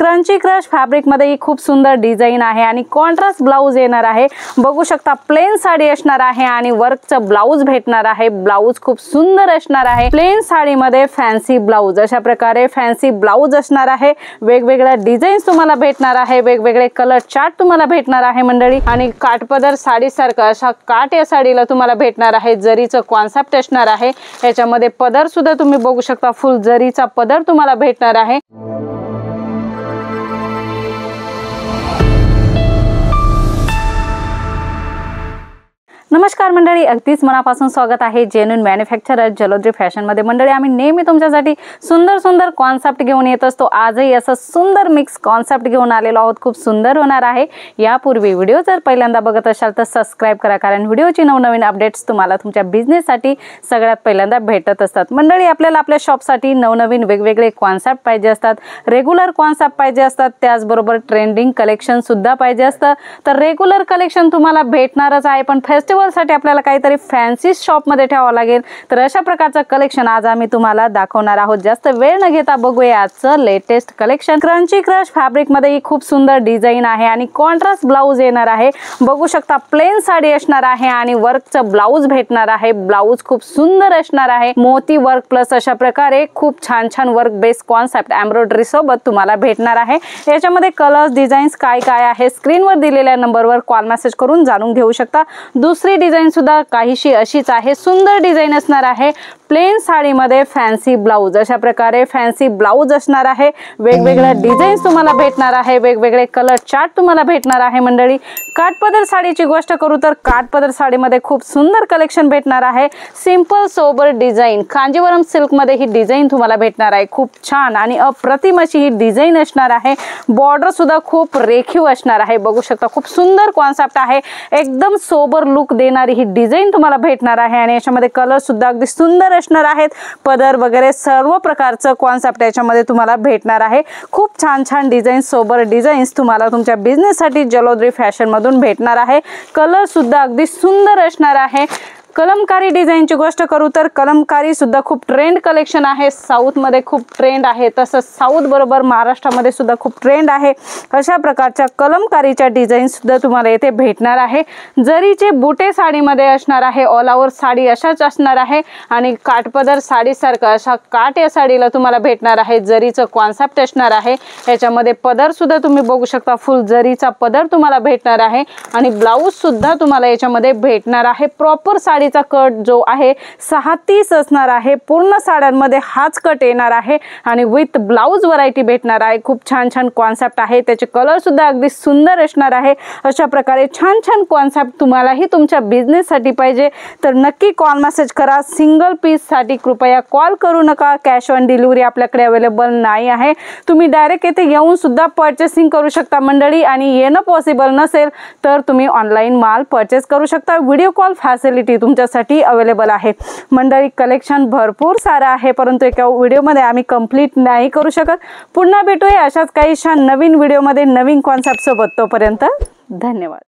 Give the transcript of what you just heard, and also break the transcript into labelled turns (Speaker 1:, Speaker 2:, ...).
Speaker 1: Crunchy crush fabric मध्ये ही खूप सुंदर डिझाइन आहे आणि कॉन्ट्रास्ट ब्लाउज येणार आहे। बघू शकता प्लेन साडी असणार आहे आणि वर्कचं ब्लाउज भेटणार आहे। ब्लाउज खूप सुंदर असणार आहे। प्लेन साडी मध्ये फॅन्सी ब्लाउज, अशा प्रकारे फॅन्सी ब्लाउज असणार आहे। वेगवेगळ्या डिझाईन्स तुम्हाला भेटणार आहे, वेगवेगळे कलर चार्ट तुम्हाला भेटणार आहे मंडळी। आणि काठपदर साडी सारखं अशा काठ या साडीला तुम्हाला भेटणार आहे। जरीचं कॉन्सेप्ट असणार आहे। याच्यामध्ये पदर सुद्धा तुम्ही बघू शकता, फुल जरीचा पदर तुम्हाला भेटणार आहे। नमस्कार मंडळी, अगदीच मनापासून स्वागत आहे जेन्युइन मॅन्युफॅक्चरर जलोद्री फॅशन मध्ये। मंडळी आम्ही नेहमी तुमच्यासाठी सुंदर सुंदर कॉन्सेप्ट घेऊन येत असतो। आजही असं सुंदर मिक्स कॉन्सेप्ट घेऊन आलेलो आहोत, खूप सुंदर होणार आहे। यापूर्वी व्हिडिओ जर पहिल्यांदा बघत असाल तर सबस्क्राइब करा, कारण व्हिडिओची नवनवीन अपडेट्स तुम्हाला तुमच्या बिझनेससाठी सगळ्यात पहिल्यांदा भेटत असतात। मंडळी आपल्याला आपल्या शॉपसाठी नवनवीन वेगवेगळे कॉन्सेप्ट पाहिजे असतात, रेग्युलर कॉन्सेप्ट पाहिजे असतात, त्याचबरोबर ट्रेंडिंग कलेक्शन सुद्धा पाहिजे असतं। तर रेग्युलर कलेक्शन तुम्हाला भेटणारच आहे, पण फेस्टिवल साठी आपल्याला काहीतरी फॅन्सी शॉप मध्ये ठेवावं लागेल। तर अशा प्रकारचं कलेक्शन आज आम्ही तुम्हाला दाखवणार आहोत। जास्त वेळ न घेता बघूया आजचं latest collection. Crunchy crush fabric मध्ये ही खूप सुंदर डिझाइन आहे आणि कॉन्ट्रास्ट ब्लाउज येणार आहे। बघू शकता प्लेन साडी असणार आहे आणि वर्कचं ब्लाउज भेटणार आहे। ब्लाउज खूप सुंदर असणार आहे, मोती वर्क प्लस अशा प्रकारे खूप छान छान वर्क बेस कॉन्सेप्ट एम्ब्रॉयडरी सोबत तुम्हाला भेटणार आहे। याच्यामध्ये कलर्स डिझाईन्स काय काय आहे स्क्रीनवर दिलेल्या नंबरवर कॉल मेसेज करून जाणून घेऊ शकता। दुसरी डिझाइन सुद्धा काहीशी अशीच आहे, सुंदर डिझाइन असणार आहे। प्लेन साडी मध्ये फॅन्सी ब्लाउज, अशा प्रकारे फॅन्सी ब्लाउज असणार आहे। वेगवेगळ्या डिझाईन्स तुम्हाला भेटणार आहे, वेगवेगळे कलर चार्ट तुम्हाला भेटणार आहे मंडळी। काठपदर साडीची गोष्ट करू तर काठपदर साडीमध्ये खूप सुंदर कलेक्शन भेटणार आहे। Simple sober design, Kanjeevaram silk मध्ये ही डिझाइन तुम्हाला भेटणार आहे। खूप छान आणि अप्रतिम अशी ही डिझाइन असणार आहे। बॉर्डर सुद्धा खूप रेखीव असणार आहे। बघू शकता खूप सुंदर कॉन्सेप्ट आहे, एकदम सोबर लुक देणारी ही डिझाइन तुम्हाला भेटणार आहे। आणि याच्यामध्ये कलर सुद्धा अगदी सुंदर असणार आहेत। पदर वगैरे सर्व प्रकारचं कॉन्सेप्ट याच्यामध्ये तुम्हाला भेटणार आहे। खूप छान छान डिझाईन्स, सोबर डिझाईन्स तुम्हाला तुमच्या बिझनेस साठी जलोद्री फॅशन मधून भेटणार आहे। कलर सुद्धा अगदी सुंदर असणार आहे। कलमकारी डिझाईनची गोष्ट करू तर कलमकारी सुद्धा खूप ट्रेंड कलेक्शन आहे। साऊथ मध्ये खूप ट्रेंड आहे, तसंच साऊथ बरोबर महाराष्ट्रामध्ये सुद्धा खूप ट्रेंड आहे। अशा प्रकारच्या कलमकारीच्या डिझाईन सुद्धा तुम्हाला येथे भेटणार आहे। जरीचे बुटे साडीमध्ये असणार आहे, ऑल ओव्हर साडी अशाच असणार आहे। आणि काठपदर साडी सारखं अशा काठ या साडीला तुम्हाला भेटणार आहे। जरीचं कॉन्सेप्ट असणार आहे। याच्यामध्ये पदर सुद्धा तुम्ही बघू शकता, फुल जरीचा पदर तुम्हाला भेटणार आहे। आणि ब्लाउज सुद्धा तुम्हाला याच्यामध्ये भेटणार आहे। प्रॉपर साडीचा कट जो आहे 6:30 असणार आहे। पूर्ण साड्यांमध्ये हाच कट येणार आहे आणि विथ ब्लाउज व्हरायटी भेटणार आहे। खूप छान छान कॉन्सेप्ट आहे, त्याचे कलर सुद्धा अगदी सुंदर असणार आहे। अशा प्रकारे छान छान कॉन्सेप्ट तुम्हालाही तुमच्या बिझनेस साठी पाहिजे तर नक्की कॉल मेसेज करा। सिंगल पीस साठी कृपया कॉल करू नका, कॅश ऑन डिलिव्हरी आपल्याकडे अवेलेबल नाही आहे। तुम्ही डायरेक्ट येथे येऊन सुद्धा परचेसिंग करू शकता मंडळी, आणि येणं पॉसिबल नसेल तर तुम्ही ऑनलाईन माल परचेस करू शकता। व्हिडिओ कॉल फॅसिलिटी तुमच्यासाठी अवेलेबल आहे मंडळी। कलेक्शन भरपूर सारा आहे, परंतु एका व्हिडिओमध्ये आम्ही कंप्लीट नाही करू शकत। पुन्हा भेटूया अशाच काहीशा नवीन व्हिडिओमध्ये नवीन कॉन्सेप्ट सोबत। तोपर्यंत धन्यवाद।